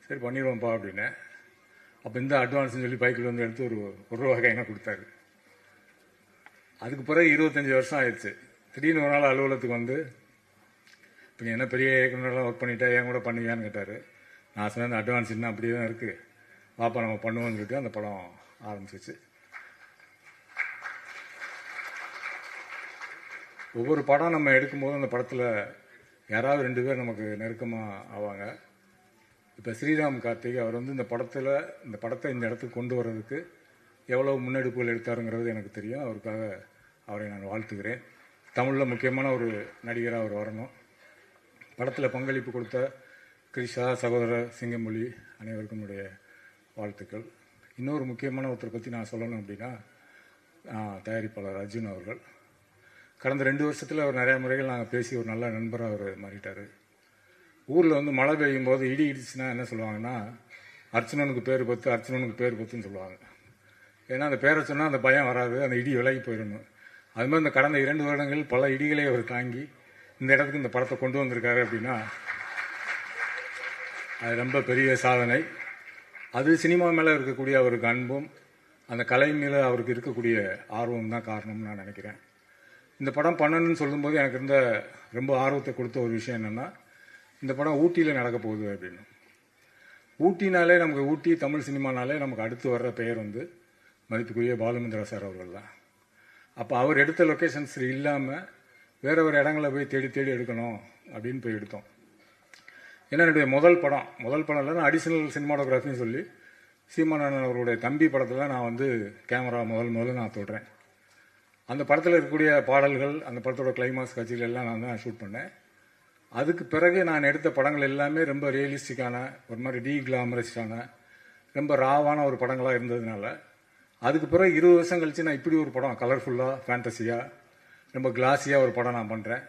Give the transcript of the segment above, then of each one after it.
சரி பண்ணிடுவோம்ப்பா அப்படின்னு. அப்போ இந்த அட்வான்ஸ்னு சொல்லி பைக்கில் வந்து எடுத்து ஒரு ரூபா கையில் கொடுத்தாரு. அதுக்கு பிறகு 25 வருஷம் ஆயிடுச்சு. திடீர்னு ஒரு நாள் அலுவலகத்துக்கு வந்து, இப்போ நீ என்ன பெரிய இயக்குனரெலாம் ஒர்க் பண்ணிட்டா ஏன் கூட பண்ணுவியான்னு கேட்டார். நான் சொன்னேன், அந்த அட்வான்ஸ் இன்னும் அப்படியே தான் இருக்குது, பாப்பா நம்ம பண்ணுவோன்னு சொல்லிட்டு அந்த படம் ஆரம்பிச்சிச்சு. ஒவ்வொரு படம் நம்ம எடுக்கும்போது அந்த படத்தில் யாராவது 2 பேர் நமக்கு நெருக்கமாக ஆவாங்க. இப்போ ஸ்ரீராம் கார்த்திக் அவர் வந்து இந்த படத்தை இந்த இடத்துக்கு கொண்டு வர்றதுக்கு எவ்வளோ முன்னெடுப்புகள் எடுத்தாருங்கிறது எனக்கு தெரியும். அவருக்காக அவரை நான் வாழ்த்துக்கிறேன். தமிழில் முக்கியமான ஒரு நடிகராக அவர் வரணும். படத்தில் பங்களிப்பு கொடுத்த கிரிஷா, சகோதரர் சிங்கமொழி அனைவருக்கும் என்னுடைய வாழ்த்துக்கள். இன்னொரு முக்கியமான ஒருத்தரை பற்றி நான் சொல்லணும் அப்படின்னா, தயாரிப்பாளர் அர்ஜுன் அவர்கள். கடந்த 2 வருஷத்தில் அவர் நிறையா முறைகள் நாங்கள் பேசி ஒரு நல்ல நண்பராக அவர் மாறிட்டார். ஊரில் வந்து மழை பெய்யும் போது இடி இடிச்சுன்னா என்ன சொல்லுவாங்கன்னா, அர்ச்சனனுக்கு பேர் பத்து, அர்ச்சனனுக்கு பேர் பத்துன்னு சொல்லுவாங்க. ஏன்னா அந்த பேரை சொன்னால் அந்த பயம் வராது, அந்த இடி விலகி போயிடணும். அது மாதிரி இந்த கடந்த 2 வருடங்கள் பல இடிகளை அவர் தாங்கி இந்த இடத்துக்கு இந்த படத்தை கொண்டு வந்திருக்காரு அப்படின்னா அது ரொம்ப பெரிய சாதனை. அது சினிமா மேலே இருக்கக்கூடிய அவருக்கு அன்பும் அந்த கலை மேலே அவருக்கு இருக்கக்கூடிய ஆர்வம் தான் காரணம்னு நான் நினைக்கிறேன். இந்த படம் பண்ணணும்னு சொல்லும்போது எனக்கு இருந்த ரொம்ப ஆர்வத்தை கொடுத்த ஒரு விஷயம் என்னென்னா, இந்த படம் ஊட்டியில் நடக்க போகுது அப்படின்னு. ஊட்டினாலே நமக்கு, ஊட்டி தமிழ் சினிமானாலே நமக்கு அடுத்து வர்ற பெயர் வந்து மதிப்புக்குரிய பாலுமந்திரா சார் அவர்கள் தான். அப்போ அவர் எடுத்த லொக்கேஷன்ஸ் இல்லாமல் வேறு இடங்களில் போய் தேடி தேடி எடுக்கணும் அப்படின்னு போய் எடுத்தோம். ஏன்னா என்னுடைய முதல் படம் இல்லை, நான் அடிஷ்னல் சினிமாட்டோகிராஃபின்னு சொல்லி சீமானன் அவருடைய தம்பி படத்தில் நான் வந்து கேமரா முதல்ல நான் தொடுறேன். அந்த படத்தில் இருக்கக்கூடிய பாடல்கள், அந்த படத்தோட கிளைமாக்ஸ் காட்சிகள் எல்லாம் நான் தான் ஷூட் பண்ணேன். அதுக்கு பிறகு நான் எடுத்த படங்கள் எல்லாமே ரொம்ப ரியலிஸ்டிக்கான, ஒரு மாதிரி டீக்ளாமரஸான, ரொம்ப ராவான ஒரு படங்களாக இருந்ததுனால அதுக்கு பிறகு 20 வருஷம் கழித்து நான் இப்படி ஒரு படம் கலர்ஃபுல்லாக, ஃபேண்டஸியாக, ரொம்ப கிளாஸியாக ஒரு படம் நான் பண்ணுறேன்.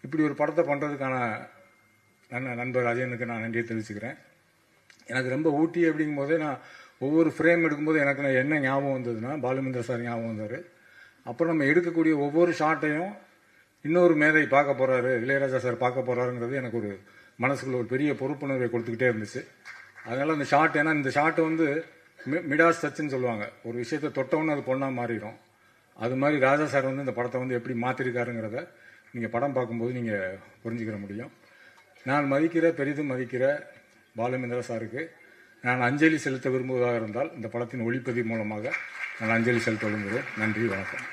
இப்படி ஒரு படத்தை பண்ணுறதுக்கான நண்பர் அஜயனுக்கு நான் நன்றியை தெரிவிச்சுக்கிறேன். எனக்கு ரொம்ப ஊட்டி அப்படிங்கும் போதே நான் ஒவ்வொரு ஃப்ரேம் எடுக்கும்போது எனக்கு என்ன ஞாபகம் வந்ததுன்னா, பாலுமந்திர சார் ஞாபகம் வந்தார். அப்புறம் நம்ம எடுக்கக்கூடிய ஒவ்வொரு ஷாட்டையும் இன்னொரு மேதை பார்க்க போகிறாரு, இளையராஜா சார் பார்க்க போகிறாருங்கிறது எனக்கு ஒரு மனசுக்குள்ள ஒரு பெரிய பொறுப்புணர்வை கொடுத்துக்கிட்டே இருந்துச்சு. அதனால் அந்த ஷாட், ஏன்னா இந்த ஷாட்டு வந்து மிடாஸ் டச்சுன்னு சொல்லுவாங்க, ஒரு விஷயத்தை தொட்டவுன்னு அது பொண்ணாக மாறிடும். அது மாதிரி ராஜா சார் வந்து இந்த படத்தை வந்து எப்படி மாற்றிருக்காருங்கிறத நீங்கள் படம் பார்க்கும்போது நீங்கள் புரிஞ்சுக்கிற முடியும். நான் பெரிதும் மதிக்கிற பாலுமந்திரா சாருக்கு நான் அஞ்சலி செலுத்த விரும்புவதாக இருந்தால் இந்த படத்தின் ஒளிப்பதிவு மூலமாக நான் அஞ்சலி செலுத்த விரும்புகிறேன். நன்றி, வணக்கம்.